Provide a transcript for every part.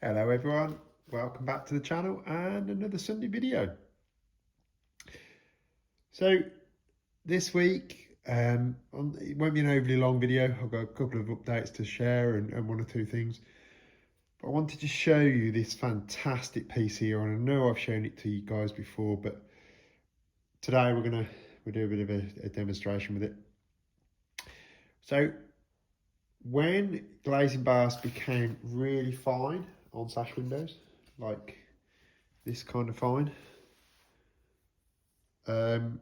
Hello everyone, welcome back to the channel and another Sunday video. So this week, it won't be an overly long video. I've got a couple of updates to share and one or two things. But I wanted to show you this fantastic piece here, and I know I've shown it to you guys before, but today we'll do a bit of a demonstration with it. So when glazing bars became really fine on sash windows, like this kind of fine, 14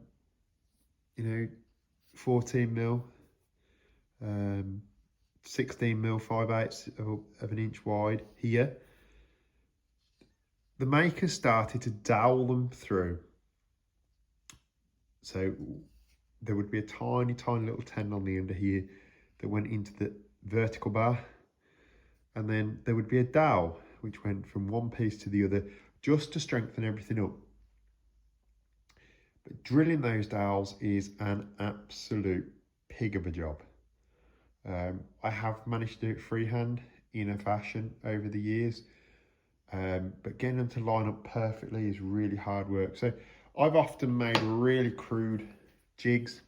mil, 16 mil, 5/8 of an inch wide here. The makers started to dowel them through. So there would be a tiny little tendon on the end of here that went into the vertical bar. And then there would be a dowel which went from one piece to the other just to strengthen everything up. But drilling those dowels is an absolute pig of a job. I have managed to do it freehand in a fashion over the years, but getting them to line up perfectly is really hard work. So I've often made really crude jigs,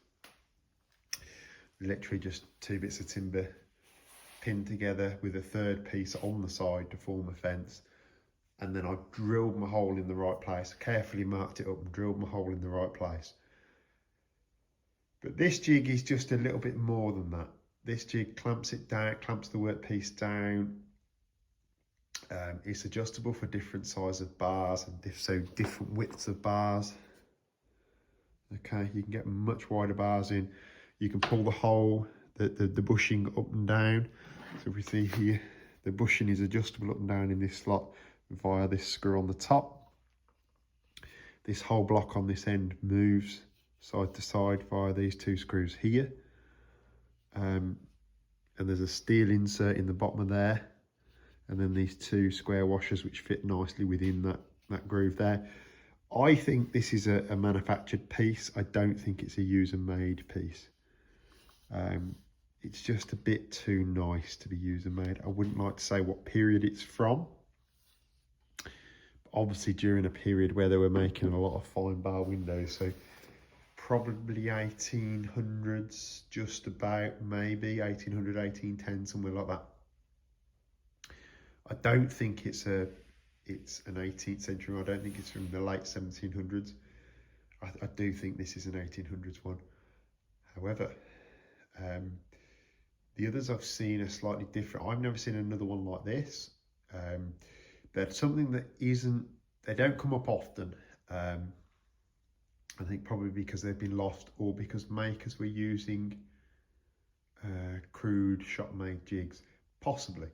literally just two bits of timber pinned together with a third piece on the side to form a fence. And then I've drilled my hole in the right place, carefully marked it up and drilled my hole in the right place. But this jig is just a little bit more than that. This jig clamps it down, clamps the workpiece down. It's adjustable for different size of bars and so different widths of bars. Okay, you can get much wider bars in. You can pull the hole, the bushing up and down. So if we see here, the bushing is adjustable up and down in this slot via this screw on the top. This whole block on this end moves side to side via these two screws here. And there's a steel insert in the bottom of there. And then these two square washers which fit nicely within that groove there. I think this is a manufactured piece. I don't think it's a user-made piece. It's just a bit too nice to be user-made. I wouldn't like to say what period it's from. Obviously during a period where they were making a lot of fine bar windows, so probably 1800s, just about, maybe 1800, 1810, somewhere like that. I don't think it's an 18th century. I don't think it's from the late 1700s. I do think this is an 1800s one. However, the others I've seen are slightly different. I've never seen another one like this. That's something that they don't come up often. I think probably because they've been lost or because makers were using crude shop-made jigs, possibly.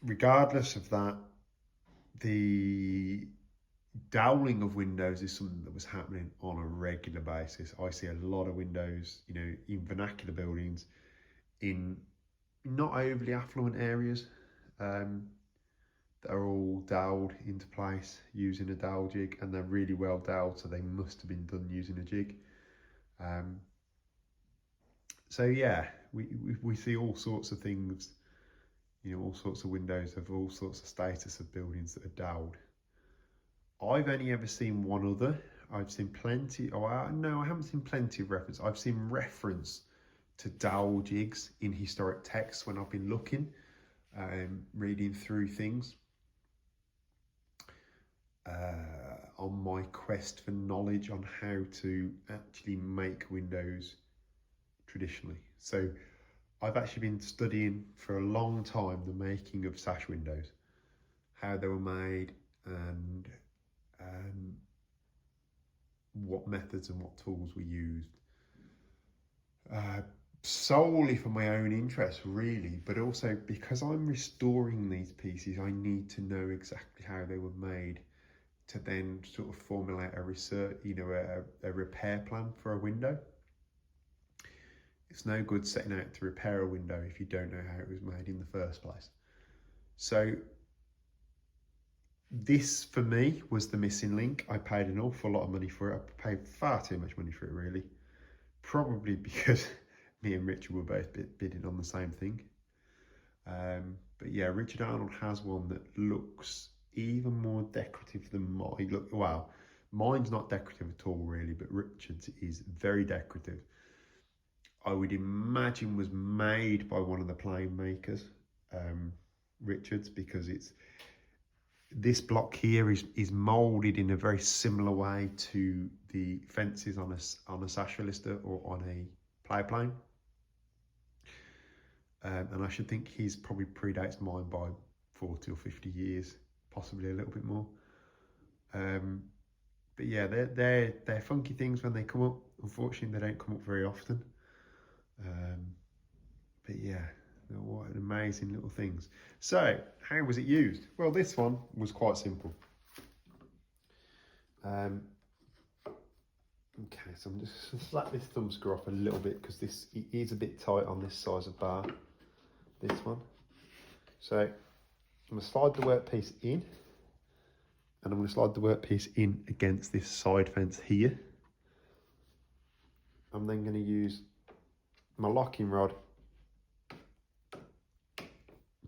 Regardless of that, the doweling of windows is something that was happening on a regular basis. I see a lot of windows, in vernacular buildings, in not overly affluent areas, that are all doweled into place using a dowel jig, and they're really well doweled, so they must have been done using a jig. So yeah, we see all sorts of things, all sorts of windows of all sorts of status of buildings that are doweled. I've only ever seen one other. I've seen plenty, no, I haven't seen plenty of reference. I've seen reference to dowel jigs in historic texts when I've been looking, reading through things. On my quest for knowledge on how to actually make windows traditionally. So I've actually been studying for a long time the making of sash windows, how they were made, and what methods and what tools were used. Solely for my own interest, really, but also because I'm restoring these pieces, I need to know exactly how they were made to then sort of formulate a research, a repair plan for a window. It's no good setting out to repair a window if you don't know how it was made in the first place. So this, for me, was the missing link. I paid an awful lot of money for it. I paid far too much money for it, really. Probably because me and Richard were both bidding on the same thing. But yeah, Richard Arnold has one that looks even more decorative than mine. Look, well, mine's not decorative at all really, but Richard's is very decorative. I would imagine was made by one of the plane makers, Richards, because it's this block here is moulded in a very similar way to the fences on a Sash lister or on a play plane. And I should think his probably predates mine by 40 or 50 years, possibly a little bit more. But yeah, they're funky things when they come up. Unfortunately, they don't come up very often. But yeah, what an amazing little things. So, how was it used? Well, this one was quite simple. Okay, so I'm just going to slap this thumb screw off a little bit because it is a bit tight on this size of bar, this one. So, I'm going to slide the workpiece in, and I'm going to slide the workpiece in against this side fence here. I'm then going to use my locking rod,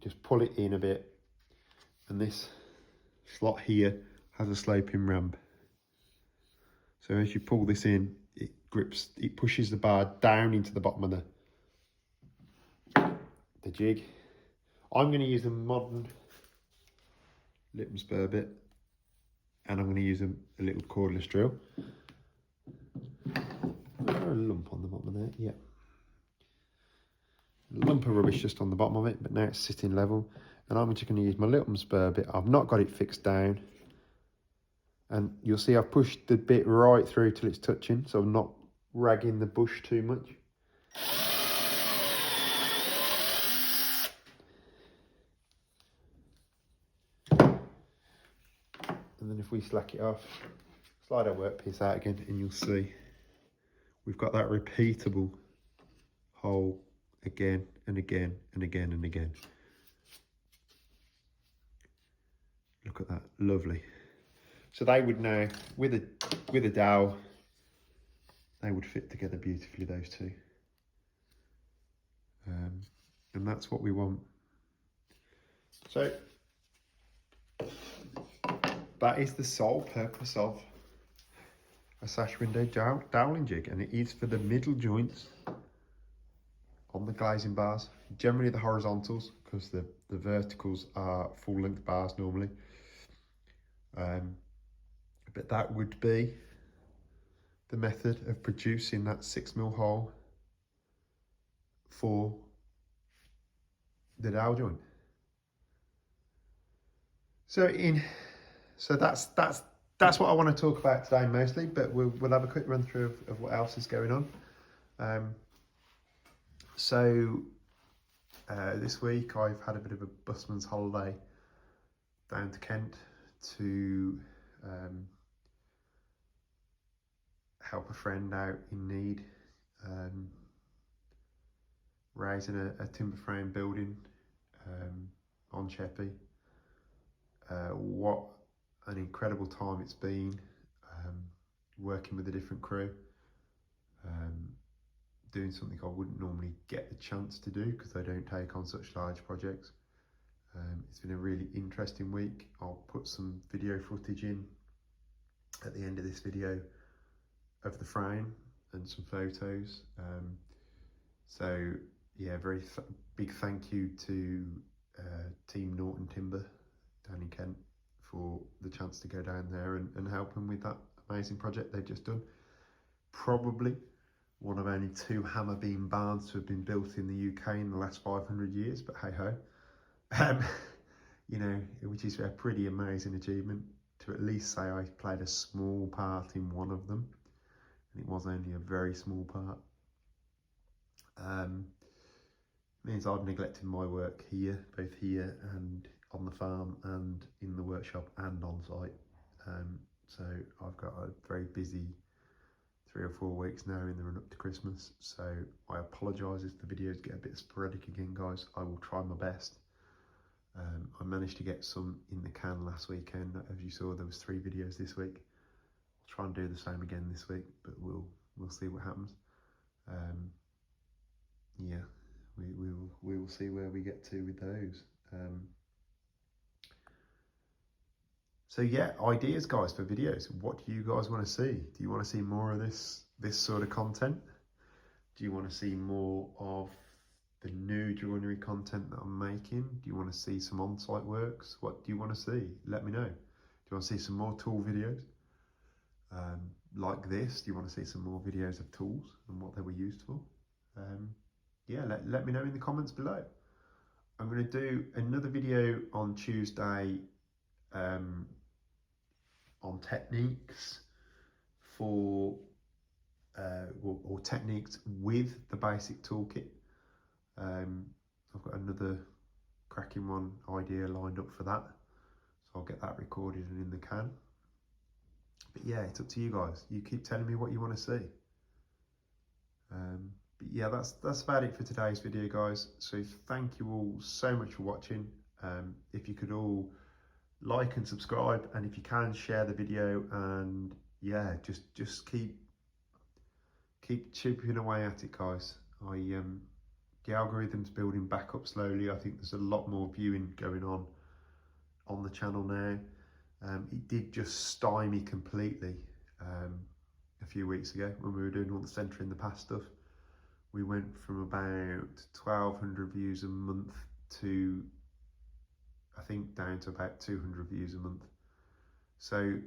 just pull it in a bit, and this slot here has a sloping ramp. So as you pull this in, it grips, it pushes the bar down into the bottom of the jig. I'm going to use a modern lip and spur bit, and I'm going to use a little cordless drill. A lump on the bottom of there, yeah. A lump of rubbish just on the bottom of it, but now it's sitting level. And I'm just going to use my little and spur bit. I've not got it fixed down. And you'll see I've pushed the bit right through till it's touching, so I'm not ragging the bush too much. And then if we slack it off, slide our workpiece out again, and you'll see we've got that repeatable hole again and again and again and again. Look at that, lovely. So they would now, with a dowel, they would fit together beautifully, those two. And that's what we want. So that is the sole purpose of a sash window doweling jig, and it is for the middle joints on the glazing bars, generally the horizontals, because the verticals are full length bars normally. But that would be the method of producing that 6mm hole for the dowel joint. So that's what I want to talk about today mostly, but we'll have a quick run through of what else is going on. This week I've had a bit of a busman's holiday down to Kent to help a friend out in need, raising a timber frame building on Sheppey. What an incredible time it's been, working with a different crew, doing something I wouldn't normally get the chance to do because they don't take on such large projects. It's been a really interesting week. I'll put some video footage in at the end of this video of the frame and some photos. So yeah, very big thank you to Team Norton Timber down in Kent for the chance to go down there and help them with that amazing project they've just done. Probably one of only 2 hammer beam barns to have been built in the UK in the last 500 years, but hey ho. You know, which is a pretty amazing achievement to at least say I played a small part in one of them, and it was only a very small part. Means I've neglected my work here, both here and on the farm and in the workshop and on site. So I've got a very busy 3 or 4 weeks now in the run up to Christmas. So I apologise if the videos get a bit sporadic again, guys. I will try my best. I managed to get some in the can last weekend. As you saw, there was 3 videos this week. I'll try and do the same again this week, but we'll see what happens. Yeah, we will see where we get to with those. So yeah, ideas, guys, for videos. What do you guys want to see? Do you want to see more of this sort of content? Do you want to see more of the new joinery content that I'm making? Do you want to see some on-site works? What do you want to see? Let me know. Do you want to see some more tool videos like this? Do you want to see some more videos of tools and what they were used for? Yeah, let me know in the comments below. I'm going to do another video on Tuesday on techniques for or techniques with the basic toolkit. I've got another cracking one idea lined up for that, so I'll get that recorded and in the can. But yeah, it's up to you guys. You keep telling me what you want to see. But yeah, that's about it for today's video, guys. So thank you all so much for watching. If you could all like and subscribe, and if you can, share the video, and yeah, just keep chipping away at it, guys. The algorithm's building back up slowly. I think there's a lot more viewing going on the channel now. It did just stymie completely a few weeks ago when we were doing all the centering the past stuff. We went from about 1,200 views a month to, I think, down to about 200 views a month. So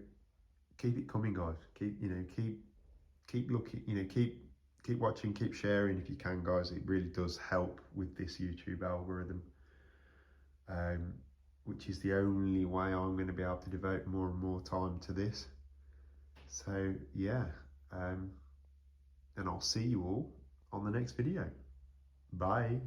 keep it coming, guys. Keep looking, keep watching, keep sharing if you can, guys. It really does help with this YouTube algorithm, which is the only way I'm going to be able to devote more and more time to this. So yeah, and I'll see you all on the next video. Bye.